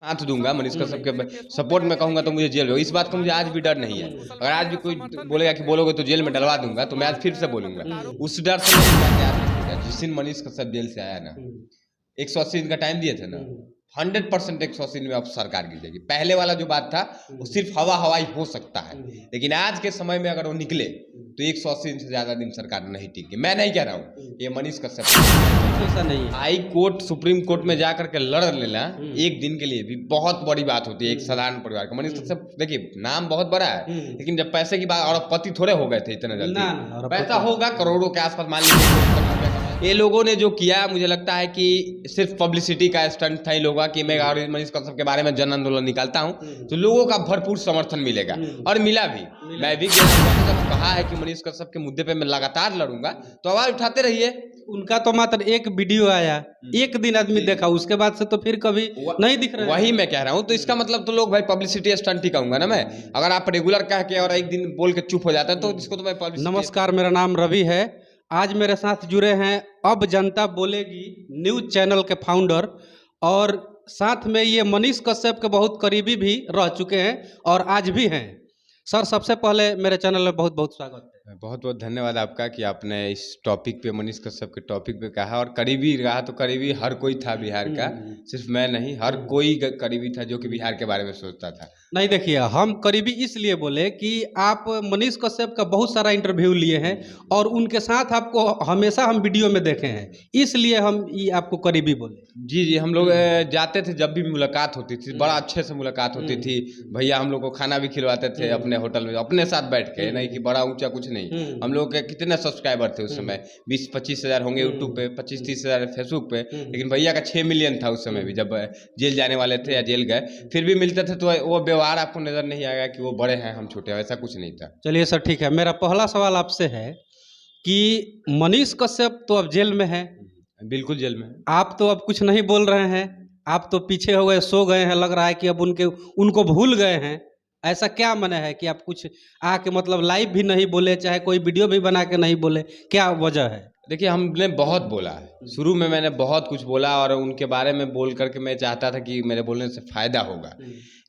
हाथ दूंगा मनीष कश्यप के सपोर्ट में कहूंगा तो मुझे जेल होगा। इस बात का मुझे आज भी डर नहीं है। अगर आज भी कोई बोलेगा कि बोलोगे तो जेल में डलवा दूंगा तो मैं आज फिर से बोलूंगा। उस डर से मैं तैयार नहीं हो गया। जिस दिन मनीष कश्यप जेल से आया ना, 180 दिन का टाइम दिए थे ना, 100% 180 दिन में अब सरकार गिरेगी। पहले वाला जो बात था वो सिर्फ हवा हवाई हो सकता है, लेकिन आज के समय में अगर वो निकले तो 180 दिन से ज्यादा दिन सरकार नहीं टिकेगी। मैं नहीं कह रहा हूँ, ये मनीष कश्यप ऐसा नहीं है। हाई कोर्ट सुप्रीम कोर्ट में जाकर के लड़ लेना एक दिन के लिए भी बहुत बड़ी बात होती है एक साधारण परिवार का। मनीष कश्यप देखिए नाम बहुत बड़ा है, लेकिन जब पैसे की बात, और पति थोड़े हो गए थे इतने जल्दी, पैसा होगा करोड़ों के आसपास मान लीजिए। ये लोगों ने जो किया मुझे लगता है कि सिर्फ पब्लिसिटी का स्टंट था इन लोगों की। मैं और मनीष कश्यप के बारे में जन आंदोलन निकालता हूं तो लोगों का भरपूर समर्थन मिलेगा, और मिला भी। मैं भी जब कहा है कि मनीष कश्यप के मुद्दे पे मैं लगातार लड़ूंगा, तो आवाज उठाते रहिए। उनका तो मात्र एक वीडियो आया, एक दिन आदमी देखा, उसके बाद से तो फिर कभी नहीं दिख रहा है। वही मैं कह रहा हूँ, तो इसका मतलब तो लोग भाई पब्लिसिटी स्टंट ही कहूंगा ना मैं। अगर आप रेगुलर कह के और एक दिन बोल के चुप हो जाते हैं तो इसको तो मैं पब्लिसिटी। नमस्कार, मेरा नाम रवि है। आज मेरे साथ जुड़े हैं अब जनता बोलेगी न्यूज चैनल के फाउंडर, और साथ में ये मनीष कश्यप के बहुत करीबी भी रह चुके हैं और आज भी हैं। सर, सबसे पहले मेरे चैनल में बहुत बहुत स्वागत है। बहुत बहुत धन्यवाद आपका कि आपने इस टॉपिक पे, मनीष कश्यप के टॉपिक पे कहा। और करीबी रहा तो करीबी हर कोई था बिहार का, सिर्फ मैं नहीं, हर कोई करीबी था जो कि बिहार के बारे में सोचता था। नहीं, देखिए, हम करीबी इसलिए बोले कि आप मनीष कश्यप का बहुत सारा इंटरव्यू लिए हैं और उनके साथ आपको हमेशा हम वीडियो में देखे हैं, इसलिए हम ये आपको करीबी बोले। जी जी, हम लोग जाते थे, जब भी मुलाकात होती थी बड़ा अच्छे से मुलाकात होती थी। भैया हम लोग को खाना भी खिलवाते थे अपने होटल में, अपने साथ बैठ के, नहीं कि बड़ा ऊंचा कुछ नहीं। हम लोग के कितने सब्सक्राइबर थे उस समय, 20-25 हज़ार होंगे यूट्यूब पे, 25-30 हज़ार फेसबुक पे, लेकिन भैया का 6 मिलियन था उस समय भी, जब जेल जाने वाले थे या जेल गए। फिर भी मिलते थे तो वो व्यवहार आपको नजर नहीं आएगा कि वो बड़े हैं हम छोटे हैं, ऐसा कुछ नहीं था। चलिए सर, ठीक है। मेरा पहला सवाल आपसे है कि मनीष कश्यप तो अब जेल में है। बिल्कुल जेल में। आप तो अब कुछ नहीं बोल रहे हैं, आप तो पीछे हो गए, सो गए हैं, लग रहा है कि अब उनको भूल गए हैं। ऐसा क्या मने है कि आप कुछ आके मतलब लाइव भी नहीं बोले, चाहे कोई वीडियो भी बना के नहीं बोले, क्या वजह है? देखिए, हमने बहुत बोला है, शुरू में मैंने बहुत कुछ बोला और उनके बारे में बोल करके मैं चाहता था कि मेरे बोलने से फ़ायदा होगा,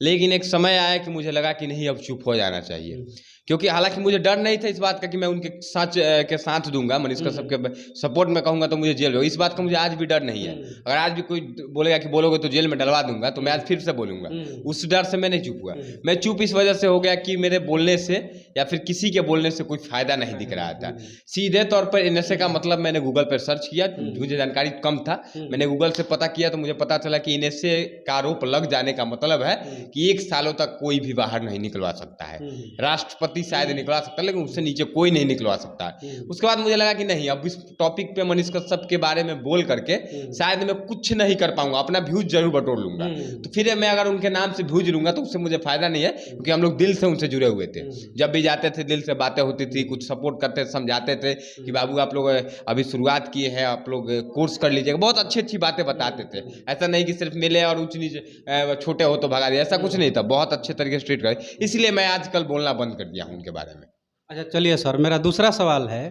लेकिन एक समय आया कि मुझे लगा कि नहीं, अब चुप हो जाना चाहिए। क्योंकि हालांकि मुझे डर नहीं था इस बात का कि मैं उनके सच के साथ दूंगा, मनीष कश्यप के सपोर्ट में कहूंगा तो मुझे जेल होगा। इस बात का मुझे आज भी डर नहीं है। अगर आज भी कोई बोलेगा कि बोलोगे तो जेल में डलवा दूंगा तो मैं आज फिर से बोलूंगा। उस डर से मैं नहीं चुप हुआ। मैं चुप इस वजह से हो गया कि मेरे बोलने से या फिर किसी के बोलने से कोई फायदा नहीं दिख रहा था। सीधे तौर पर नशे का मतलब मैंने गूगल पर सर्च किया, मुझे जानकारी कम था, मैंने गूगल से पता किया तो मुझे पता चला कि नशे का आरोप लग जाने का मतलब है कि 1 सालों तक कोई भी बाहर नहीं निकलवा सकता है। राष्ट्रपति शायद निकलवा सकता है, लेकिन उससे नीचे कोई नहीं निकलवा सकता है। उसके बाद मुझे लगा कि नहीं, अब इस टॉपिक पे मनीष कश्यप के बारे में बोल करके शायद मैं कुछ नहीं कर पाऊंगा, अपना व्यूज जरूर बटोर लूंगा। तो फिर मैं अगर उनके नाम से व्यूज लूंगा तो उससे मुझे फायदा नहीं है, क्योंकि हम लोग दिल से उनसे जुड़े हुए थे। जब भी जाते थे दिल से बातें होती थी, कुछ सपोर्ट करते, समझाते थे कि बाबू आप लोग अभी शुरुआत किए हैं, आप लोग कोर्स कर लीजिएगा, बहुत अच्छी अच्छी बातें बताते थे। ऐसा नहीं कि सिर्फ मिले और ऊंच नीचे छोटे हो तो भगा दिया, ऐसा कुछ नहीं था, बहुत अच्छे तरीके से ट्रीट करे। इसलिए मैं आजकल बोलना बंद कर दिया हूँ उनके बारे में। अच्छा, चलिए सर, मेरा दूसरा सवाल है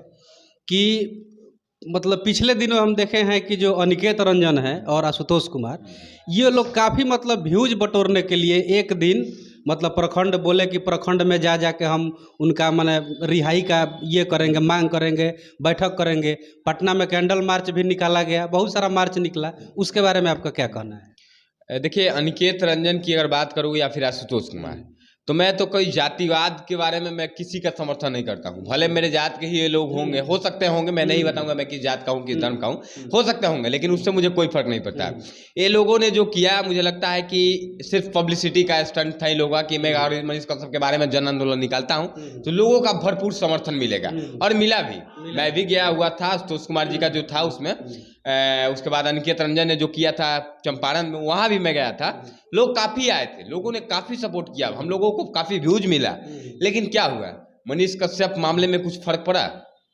कि मतलब पिछले दिनों हम देखे हैं कि जो अनिकेत रंजन है और आशुतोष कुमार, ये लोग काफ़ी मतलब व्यूज बटोरने के लिए एक दिन मतलब प्रखंड बोले कि प्रखंड में जा जाके हम उनका माने रिहाई का ये करेंगे, मांग करेंगे, बैठक करेंगे। पटना में कैंडल मार्च भी निकाला गया, बहुत सारा मार्च निकला, उसके बारे में आपका क्या कहना है? देखिए, अनिकेत रंजन की अगर बात करूँ या फिर आशुतोष कुमार, तो मैं तो कोई जातिवाद के बारे में मैं किसी का समर्थन नहीं करता हूँ। भले मेरे जात के ही ये लोग होंगे, हो सकते होंगे, मैं नहीं बताऊंगा मैं किस जात का हूँ, किस धर्म का हूँ, हो सकते होंगे, लेकिन उससे मुझे कोई फर्क नहीं पड़ता। ये लोगों ने जो किया मुझे लगता है कि सिर्फ पब्लिसिटी का स्टंट था इन लोगों का कि मैं और मनीष कश्यप के बारे में जन आंदोलन निकालता हूँ तो लोगों का भरपूर समर्थन मिलेगा, और मिला भी। मैं भी गया हुआ था, आशुतोष कुमार जी का जो था उसमें, उसके बाद अनिकेत रंजन ने जो किया था चंपारण में, वहाँ भी मैं गया था। लोग काफ़ी आए थे, लोगों ने काफ़ी सपोर्ट किया, हम लोगों को काफ़ी व्यूज मिला। लेकिन क्या हुआ, मनीष कश्यप मामले में कुछ फर्क पड़ा?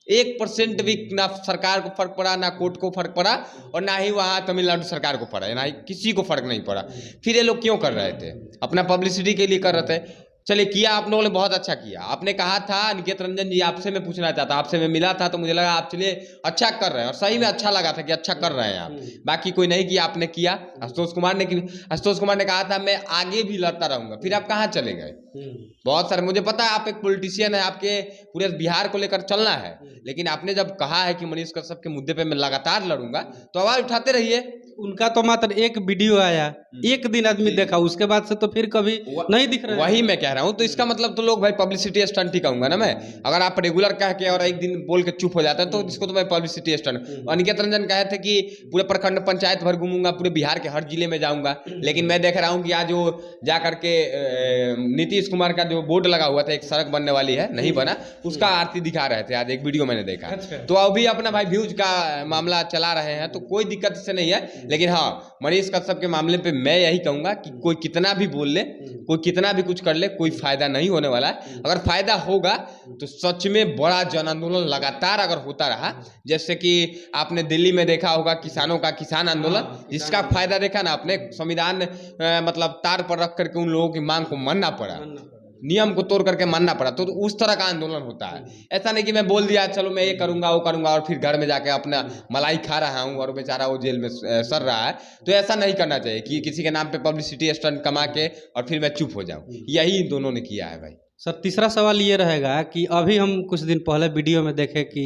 1% भी ना सरकार को फर्क पड़ा, ना कोर्ट को फर्क पड़ा, और ना ही वहाँ तमिलनाडु सरकार को पड़ा, ना ही किसी को फर्क नहीं पड़ा। फिर ये लोग क्यों कर रहे थे? अपना पब्लिसिटी के लिए कर रहे थे। चलिए किया आप लोगों ने, बहुत अच्छा किया। आपने कहा था निकेत रंजन जी आपसे मैं पूछना चाहता, आपसे मैं मिला था तो मुझे लगा आप चलिए अच्छा कर रहे हैं, और सही में अच्छा लगा था कि अच्छा कर रहे हैं आप। बाकी कोई नहीं किया, आपने किया। आशुतोष कुमार ने आशुतोष कुमार ने कहा था मैं आगे भी लड़ता रहूंगा, फिर आप कहाँ चले गए? बहुत सारे, मुझे पता है आप एक पॉलिटिशियन है, आपके पूरे बिहार को लेकर चलना है, लेकिन आपने जब कहा है कि मनीष कश्यप के मुद्दे पे मैं लगातार लड़ूंगा, तो आवाज उठाते रहिए। उनका तो मात्र एक वीडियो आया, एक दिन आदमी देखा, उसके बाद से तो फिर कभी नहीं दिख रहा है। वही मैं कह रहा हूँ, तो इसका मतलब तो लोग भाई पब्लिसिटी स्टंट ही कहूंगा ना मैं। अगर आप रेगुलर कह के और एक दिन बोल के चुप हो जाते हैं तो इसको तो मैं पब्लिसिटी स्टंट। और निकेत रंजन कहे थे कि पूरे प्रखंड पंचायत भर घूमूंगा, पूरे बिहार के हर जिले में जाऊंगा, लेकिन मैं देख रहा हूँ कि आज वो जा करके नीतीश कुमार का जो बोर्ड लगा हुआ था, एक सड़क बनने वाली है, नहीं बना, उसका आरती दिखा रहे थे, आज एक वीडियो मैंने देखा। तो अभी अपना भाई व्यूज का मामला चला रहे हैं, तो कोई दिक्कत इससे नहीं है। लेकिन हाँ, मनीष कश्यप के मामले पे मैं यही कहूंगा कि कोई कितना भी बोल ले, कोई कितना भी कुछ कर ले, कोई फायदा नहीं होने वाला है। अगर फायदा होगा तो सच में बड़ा जन आंदोलन लगातार अगर होता रहा, जैसे कि आपने दिल्ली में देखा होगा किसानों का किसान आंदोलन, जिसका फायदा देखा ना आपने, संविधान मतलब तार पर रख करके उन लोगों की मांग को मानना पड़ा, नियम को तोड़ करके मानना पड़ा, तो उस तरह का आंदोलन होता है। ऐसा नहीं कि मैं बोल दिया चलो मैं ये करूंगा वो करूंगा और फिर घर में जाके अपना मलाई खा रहा हूँ और बेचारा वो जेल में सड़ रहा है। तो ऐसा नहीं करना चाहिए कि किसी के नाम पे पब्लिसिटी स्टंट कमा के और फिर मैं चुप हो जाऊं। यही इन दोनों ने किया है भाई। सर तीसरा सवाल ये रहेगा कि अभी हम कुछ दिन पहले वीडियो में देखे कि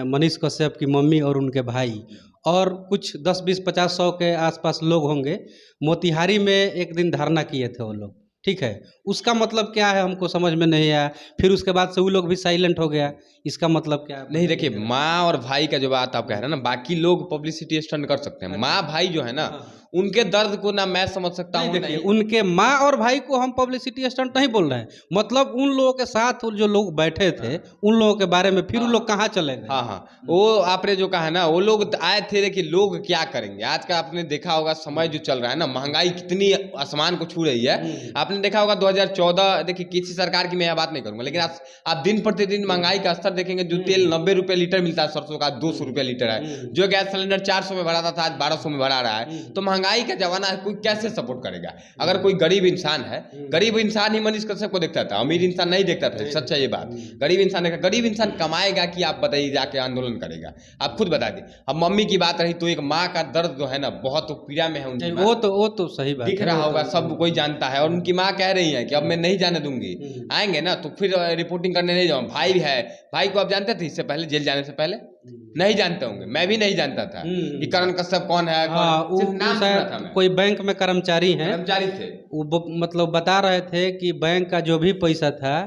मनीष कश्यप की मम्मी और उनके भाई और कुछ 10, 20, 50, 100 के आसपास लोग होंगे, मोतिहारी में एक दिन धरना किए थे वो लोग, ठीक है। उसका मतलब क्या है हमको समझ में नहीं आया, फिर उसके बाद से वो लोग भी साइलेंट हो गया, इसका मतलब क्या है? नहीं देखिए, माँ और भाई का जो बात आप कह रहे हैं ना, बाकी लोग पब्लिसिटी स्टंट कर सकते हैं, माँ भाई जो है ना उनके दर्द को ना मैं समझ सकता हूँ। देखिए उनके माँ और भाई को हम पब्लिसिटी स्टंट नहीं बोल रहे हैं, मतलब उन लोगों के साथ जो लोग बैठे थे उन लोगों के बारे में फिर उन लोग कहाँ चले गए? हाँ, वो आपने जो कहा ना, वो लोग आए थे। देखिए लोग क्या करेंगे, आज का आपने देखा होगा समय जो चल रहा है ना, महंगाई कितनी आसमान को छू रही है। आपने देखा होगा 2014, देखिए किसी सरकार की मैं यह बात नहीं करूंगा, लेकिन आप दिन प्रतिदिन महंगाई का स्तर देखेंगे। जो तेल 90 रुपये लीटर मिलता है सरसों का, 200 रुपये लीटर है। जो गैस सिलेंडर 400 में भरा था आज 1200 में भरा रहा है। तो महंगाई का जमाना है, कोई कैसे सपोर्ट करेगा? अगर कोई गरीब इंसान है, गरीब इंसान ही मनीष कश्यप को देखता था, अमीर इंसान नहीं देखता था, सच है ये बात। गरीब इंसान देखा, गरीब इंसान कमाएगा कि आप बताइए जाके आंदोलन करेगा? आप खुद बता दें। अब मम्मी की बात रही तो एक माँ का दर्द जो है ना बहुत पीड़ा में है उनकी। वो तो सही बात दिख रहा होगा, सब कोई जानता है। और उनकी माँ कह रही है कि अब मैं नहीं जाने दूंगी, आएंगे ना तो फिर रिपोर्टिंग करने नहीं जाऊँ। भाई है, भाई को आप जानते थे इससे पहले, जेल जाने से पहले? नहीं जानते होंगे, मैं भी नहीं जानता था कि करण कश्यप कौन है। नाम सुना था मैं। कोई बैंक में कर्मचारी हैं, कर्मचारी थे, वो मतलब बता रहे थे कि बैंक का जो भी पैसा था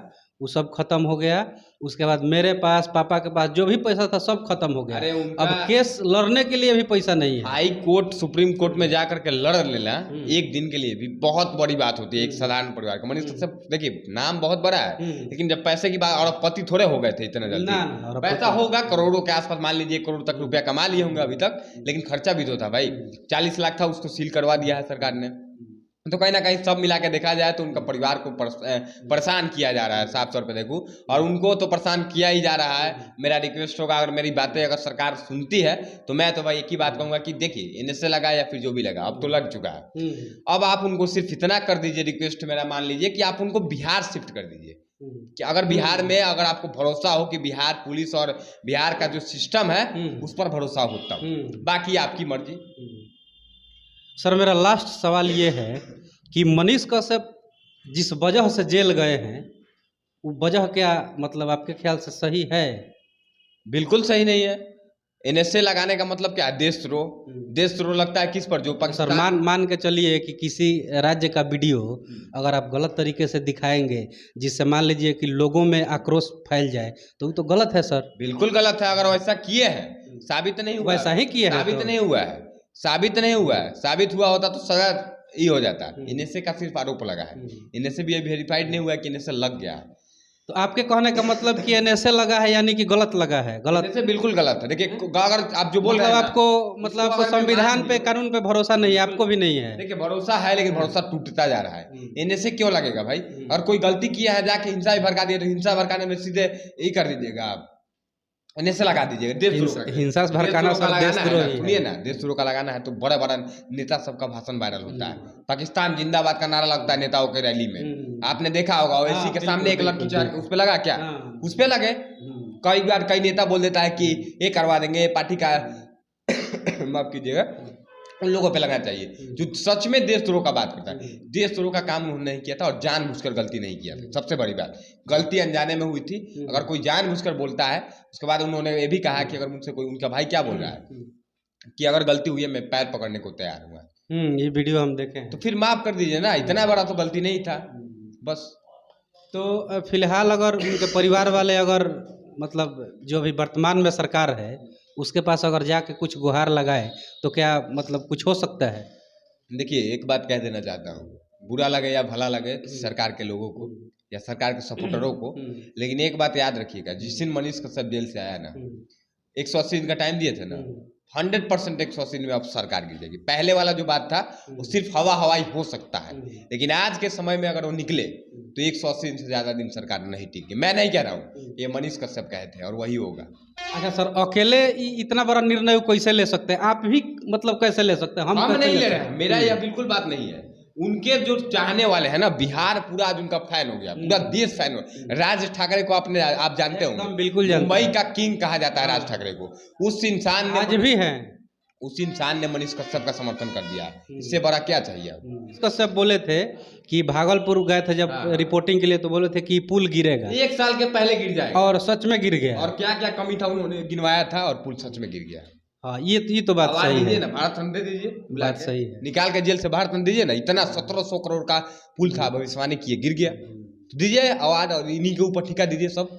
वो सब खत्म हो गया। उसके बाद मेरे पास, पापा के पास जो भी पैसा था सब खत्म हो गया। अब केस लड़ने के लिए भी पैसा नहीं है। हाई कोर्ट, सुप्रीम कोर्ट में जा करके लड़ लेना एक दिन के लिए भी बहुत बड़ी बात होती है एक साधारण परिवार का। मनीष कश्यप देखिए नाम बहुत बड़ा है, लेकिन जब पैसे की बात, और पति थोड़े हो गए थे इतने जल्दी। पैसा होगा करोड़ों के आसपास, मान लीजिए करोड़ तक रुपया कमा लिए होंगे अभी तक, लेकिन खर्चा भी तो था भाई। 40 लाख था, उसको सील करवा दिया है सरकार ने। तो कहीं ना कहीं सब मिला के देखा जाए तो उनका परिवार को परेशान किया जा रहा है, साफ तौर पे देखूं, और उनको तो परेशान किया ही जा रहा है। मेरा रिक्वेस्ट होगा, अगर मेरी बातें अगर सरकार सुनती है तो मैं तो भाई एक ही बात कहूंगा कि देखिए NSA लगा या फिर जो भी लगा, अब तो लग चुका है। अब आप उनको सिर्फ इतना कर दीजिए, रिक्वेस्ट मेरा मान लीजिए कि आप उनको बिहार शिफ्ट कर दीजिए। कि अगर बिहार में, अगर आपको भरोसा हो कि बिहार पुलिस और बिहार का जो सिस्टम है उस पर भरोसा हो, तब बाकी आपकी मर्जी। सर मेरा लास्ट सवाल ये है कि मनीष कश्यप जिस वजह से जेल गए हैं वो वजह क्या, मतलब आपके ख्याल से सही है? बिल्कुल सही नहीं है। NSA लगाने का मतलब क्या है? देशद्रोह। देशद्रोह लगता है किस पर? जो सर मान के चलिए कि किसी राज्य का वीडियो अगर आप गलत तरीके से दिखाएंगे जिससे मान लीजिए कि लोगों में आक्रोश फैल जाए, तो वो तो गलत है सर। बिल्कुल गलत है। अगर वैसा किए हैं, साबित नहीं हुआ, वैसा ही किए हैं, साबित नहीं हुआ है, साबित नहीं हुआ है। साबित हुआ होता तो सजा ही हो जाता। NSA का सिर्फ आरोप लगा है, NSA भी वेरीफाइड नहीं हुआ है कि NSA लग गया है। तो आपके कहने का मतलब कि NSA लगा है यानी कि गलत लगा है? गलत, NSA बिल्कुल गलत है। देखिए अगर आप जो बोल रहे हैं, आपको संविधान पे, कानून पे भरोसा नहीं है, आपको भी नहीं है। देखिए भरोसा है, लेकिन भरोसा टूटता जा रहा है। NSA क्यों लगेगा भाई? और कोई गलती किया है, जाके हिंसा भी भड़का दिया तो हिंसा भड़काने में सीधे यही कर दीजिएगा आप। इन्हें से लगा दीजिएगा, देशद्रोह का। हिंसा से भड़काना सब देशद्रोही है। सुनिए ना, देशद्रोह का लगाना है तो बड़ा बड़ा नेता सबका भाषण वायरल होता है, पाकिस्तान जिंदाबाद का नारा लगता है नेताओं के रैली में, आपने देखा होगा। ओवैसी के सामने एक लड़की चढ़ के उस पे लगा, क्या उस पे लगे? कई बार कई नेता बोल देता है कि ये करवा देंगे पार्टी का माफ कीजिएगा, उन लोगों पे लगना चाहिए जो सच में देशद्रोह का बात करता है। देशद्रोह का काम उन्होंने नहीं किया था और जानबूझकर गलती नहीं किया था। सबसे बड़ी बात, गलती अनजाने में हुई थी। अगर कोई जानबूझकर बोलता है, उसके बाद उन्होंने ये भी कहा कि अगर मुझसे कोई, उनका भाई क्या बोल रहा है कि अगर गलती हुई है मैं पैर पकड़ने को तैयार हूँ। ये वीडियो हम देखे हैं। तो फिर माफ कर दीजिए ना, इतना बड़ा तो गलती नहीं था बस। तो फिलहाल अगर उनके परिवार वाले अगर मतलब जो अभी वर्तमान में सरकार है उसके पास अगर जाके कुछ गुहार लगाए तो क्या मतलब कुछ हो सकता है? देखिए, एक बात कह देना चाहता हूँ, बुरा लगे या भला लगे सरकार के लोगों को या सरकार के सपोर्टरों को, लेकिन एक बात याद रखिएगा, जिस दिन मनीष कश्यप जेल से आया ना, 180 दिन का टाइम दिए थे ना, 100% 180 दिन में अब सरकार गिर जाएगी। पहले वाला जो बात था वो सिर्फ हवाई हो सकता है, लेकिन आज के समय में अगर वो निकले तो 180 दिन से ज़्यादा दिन सरकार नहीं टिकेगी। मैं नहीं कह रहा हूँ, ये मनीष कश्यप कहे थे और वही होगा। अच्छा सर, अकेले इतना बड़ा निर्णय कैसे ले सकते हैं? आप भी मतलब कैसे ले सकते हैं? हम नहीं ले रहे हैं, मेरा यह बिल्कुल बात नहीं है। उनके जो चाहने वाले हैं ना, बिहार पूरा आज उनका फैन हो गया, पूरा देश फैन हो। राज ठाकरे को आपने, आप जानते होंगे, बिल्कुल मुंबई का किंग कहा जाता है राज ठाकरे को। उस इंसान ने आज भी है, उस इंसान ने मनीष कश्यप का समर्थन कर दिया, इससे बड़ा क्या चाहिए? मनीष कश्यप बोले थे कि भागलपुर गए थे जब रिपोर्टिंग के लिए, तो बोले थे कि पुल गिरेगा, 1 साल के पहले गिर जाएगा, और सच में गिर गया। और क्या क्या कमी था उन्होंने गिनवाया था और पुल सच में गिर गया। हाँ, ये तो बात सही है ना, भारत रत्न दे दीजिए, बात सही है। निकाल के जेल से भारत रत्न दीजिए ना। इतना 1700 करोड़ का पुल था, भविष्यवाणी किए गिर गया, तो दीजिए आवाज, और इन्हीं के ऊपर ठिका दीजिए सब।